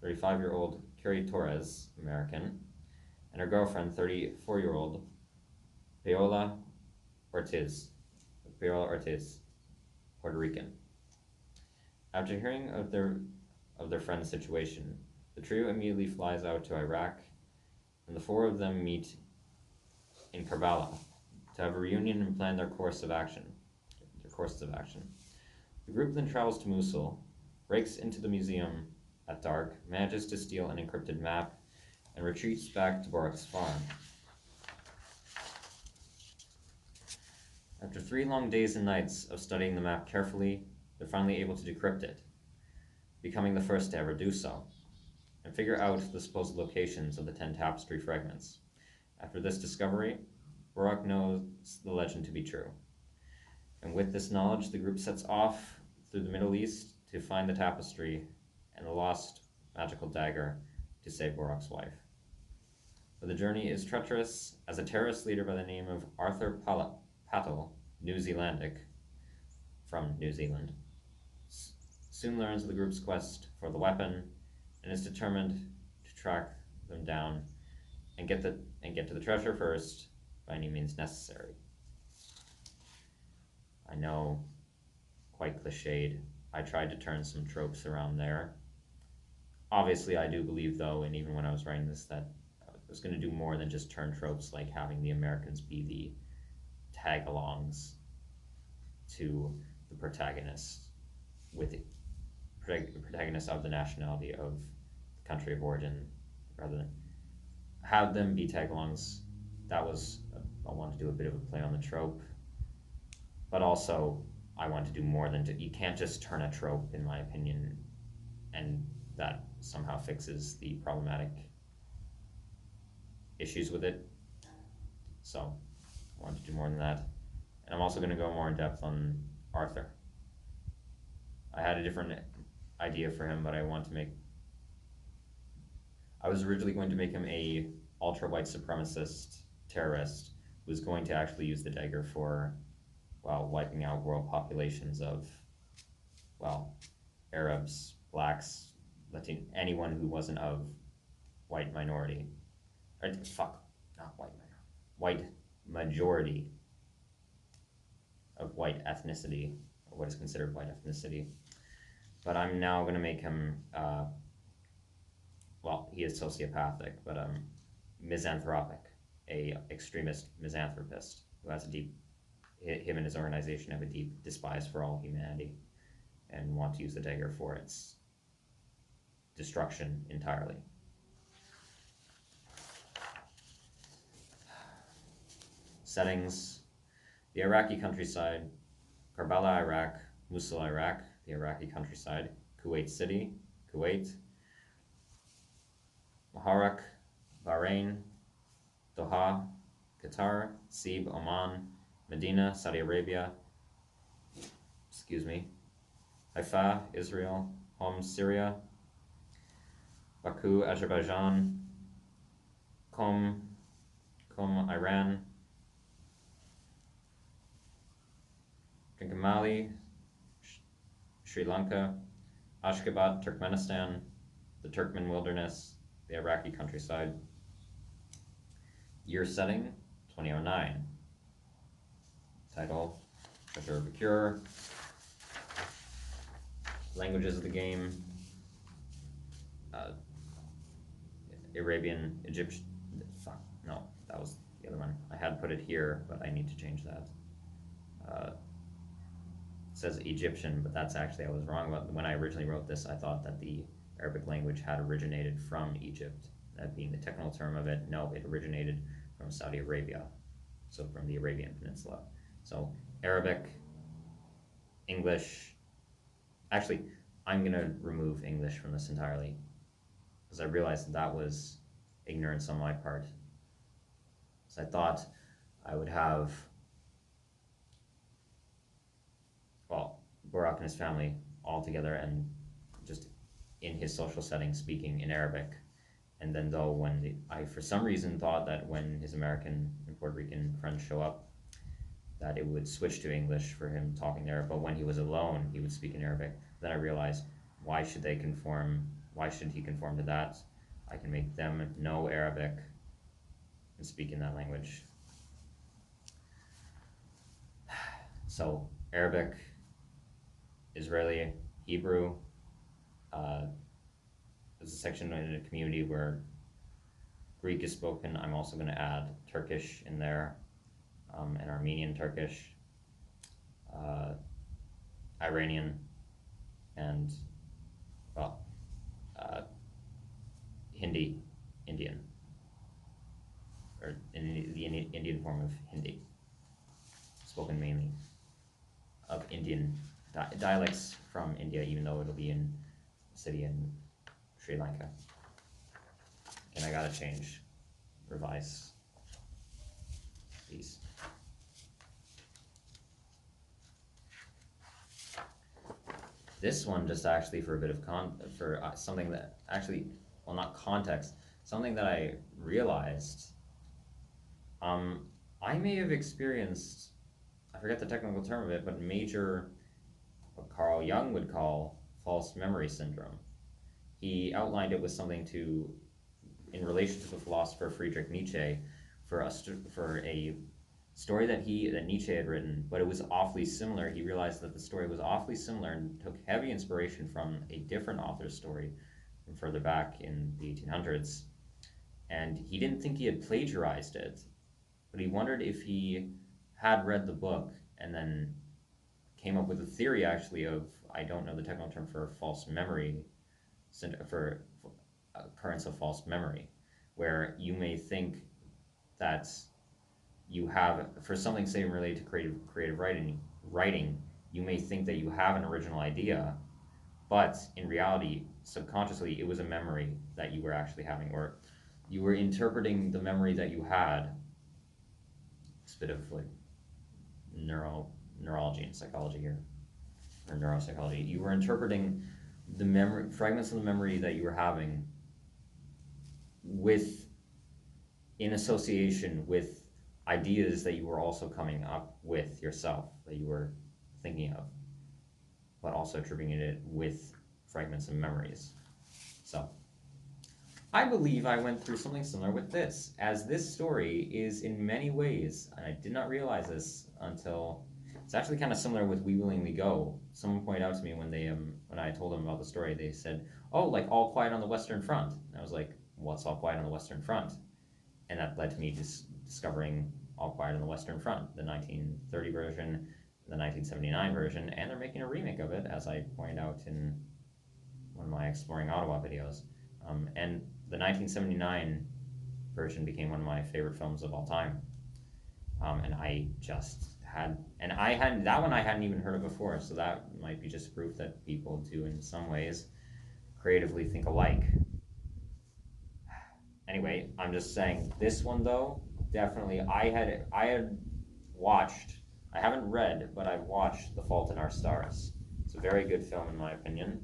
35-year-old Carrie Torres, American, and her girlfriend, 34-year-old Paola Ortiz, Puerto Rican. After hearing of their friend's situation, the trio immediately flies out to Iraq, and the four of them meet in Karbala to have a reunion and plan their courses of action. The group then travels to Mosul, breaks into the museum at dark, manages to steal an encrypted map, and retreats back to Barak's farm. After 3 long days and nights of studying the map carefully, they're finally able to decrypt it, becoming the first to ever do so, and figure out the supposed locations of the 10 tapestry fragments. After this discovery, Barak knows the legend to be true. And with this knowledge, the group sets off through the Middle East to find the tapestry and the lost magical dagger to save Barak's wife. But the journey is treacherous, as a terrorist leader by the name of Arthur Patel, New Zealandic, from New Zealand, soon learns of the group's quest for the weapon and is determined to track them down and get to the treasure first by any means necessary. I know, quite cliched. I tried to turn some tropes around there. Obviously, I do believe, though, and even when I was writing this, that I was going to do more than just turn tropes, like having the Americans be the tag-alongs to the protagonists, with the protagonist of the nationality of the country of origin, rather than have them be tag-alongs. That was, I wanted to do a bit of a play on the trope, but also I want to do more than you can't just turn a trope, in my opinion, and that somehow fixes the problematic issues with it. So I want to do more than that. And I'm also going to go more in depth on Arthur. I had a different idea for him, but I was originally going to make him a ultra-white supremacist terrorist who was going to actually use the dagger for, well, wiping out world populations of, well, Arabs, blacks, Latin, anyone who wasn't of white minority. White majority of white ethnicity, or what is considered white ethnicity. But I'm now going to make him, well, he is sociopathic, but misanthropic, a extremist misanthropist who has him and his organization have a deep despise for all humanity and want to use the dagger for its destruction entirely. Settings: the Iraqi countryside, Karbala, Iraq, Mosul, Iraq, the Iraqi countryside, Kuwait City, Kuwait, Muharraq, Bahrain, Doha, Qatar, Sib, Oman, Medina, Saudi Arabia, Haifa, Israel, Homs, Syria, Baku, Azerbaijan, Qom, Iran, Trincomalee, Sri Lanka, Ashgabat, Turkmenistan, the Turkmen wilderness, the Iraqi countryside. Year setting, 2009. Title, Treasure of the Cure. Languages of the game, Arabian, Egyptian, no, that was the other one. I had put it here, but I need to change that. It says Egyptian, but that's actually, I was wrong about, when I originally wrote this, I thought that the Arabic language had originated from Egypt, that being the technical term of it. No, it originated from Saudi Arabia, so from the Arabian Peninsula. So Arabic, English. Actually, I'm gonna remove English from this entirely because I realized that was ignorance on my part. So I thought I would have, well, Barack and his family all together and just in his social setting speaking in Arabic. And then though I for some reason thought that when his American and Puerto Rican friends show up, that it would switch to English for him talking there. But when he was alone, he would speak in Arabic. Then I realized, why should they conform? Why should he conform to that? I can make them know Arabic and speak in that language. So Arabic, Israeli, Hebrew. There's a section in a community where Greek is spoken. I'm also going to add Turkish in there, and Armenian Turkish, Iranian, and, well, Hindi, Indian, or in the Indian form of Hindi, spoken mainly of Indian dialects from India, even though it'll be in a city in Sri Lanka. And I gotta revise these. This one just actually for a bit of something that actually, well, not context, something that I realized. I may have experienced, I forget the technical term of it, but major, what Carl Jung would call false memory syndrome. He outlined it with something in relation to the philosopher Friedrich Nietzsche, for a story that Nietzsche had written, but it was awfully similar. He realized that the story was awfully similar and took heavy inspiration from a different author's story from further back in the 1800s. And he didn't think he had plagiarized it, but he wondered if he had read the book and then came up with a theory actually of, I don't know the technical term for false memory, for occurrence of false memory, where you may think that you have, for something say related to creative writing, you may think that you have an original idea, but in reality, subconsciously, it was a memory that you were actually having, or you were interpreting the memory that you had. It's a bit of like neurology and psychology here, or neuropsychology. You were interpreting the fragments of the memory that you were having in association with ideas that you were also coming up with yourself, that you were thinking of, but also attributing it with fragments of memories. So I believe I went through something similar with this, as this story is in many ways, and I did not realize this until, it's actually kind of similar with We Willingly Go. Someone pointed out to me when I told them about the story, they said, oh, like All Quiet on the Western Front. And I was like, what's All Quiet on the Western Front? And that led to me just discovering All Quiet on the Western Front, the 1930 version, the 1979 version, and they're making a remake of it, as I pointed out in one of my Exploring Ottawa videos. And the 1979 version became one of my favorite films of all time. And I just that one I hadn't even heard of before, so that might be just proof that people do in some ways creatively think alike. Anyway, I'm just saying, this one though, definitely, I had watched, I haven't read, but I've watched The Fault in Our Stars. It's a very good film in my opinion,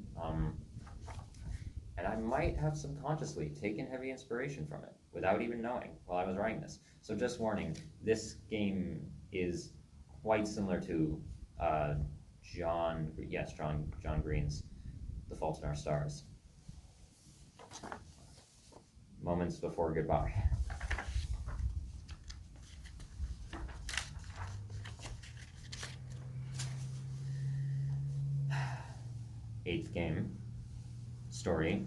and I might have subconsciously taken heavy inspiration from it without even knowing while I was writing this. So just warning, this game is quite similar to John Green's The Fault in Our Stars. Moments before goodbye. Eighth game. Story.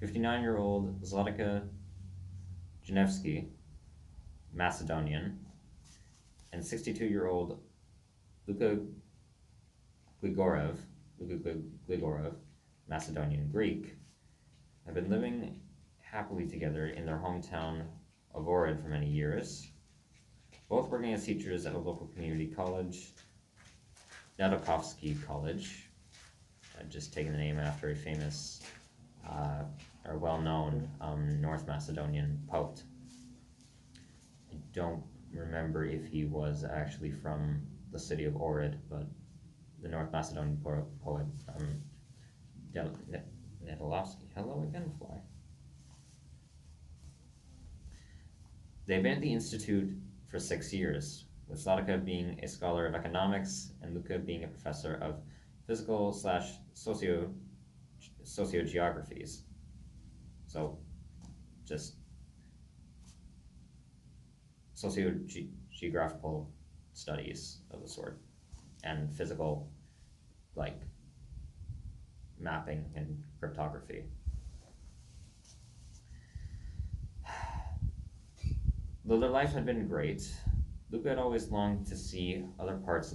59-year-old Zlatka Janevsky, Macedonian, and 62-year-old Luka Grigorov, Macedonian Greek, have been living happily together in their hometown of Ohrid for many years, both working as teachers at a local community college. Nedokovsky College. I've just taken the name after a famous or well-known North Macedonian poet. I don't remember if he was actually from the city of Ohrid, but the North Macedonian poet Nedolovsky. Hello again, fly. They've been at the Institute for 6 years, with Zlatica being a scholar of economics and Luca being a professor of physical / sociogeographies. So, just sociogeographical studies of the sort, and physical, like mapping and cryptography. Though their life had been great, Luca had always longed to see other parts of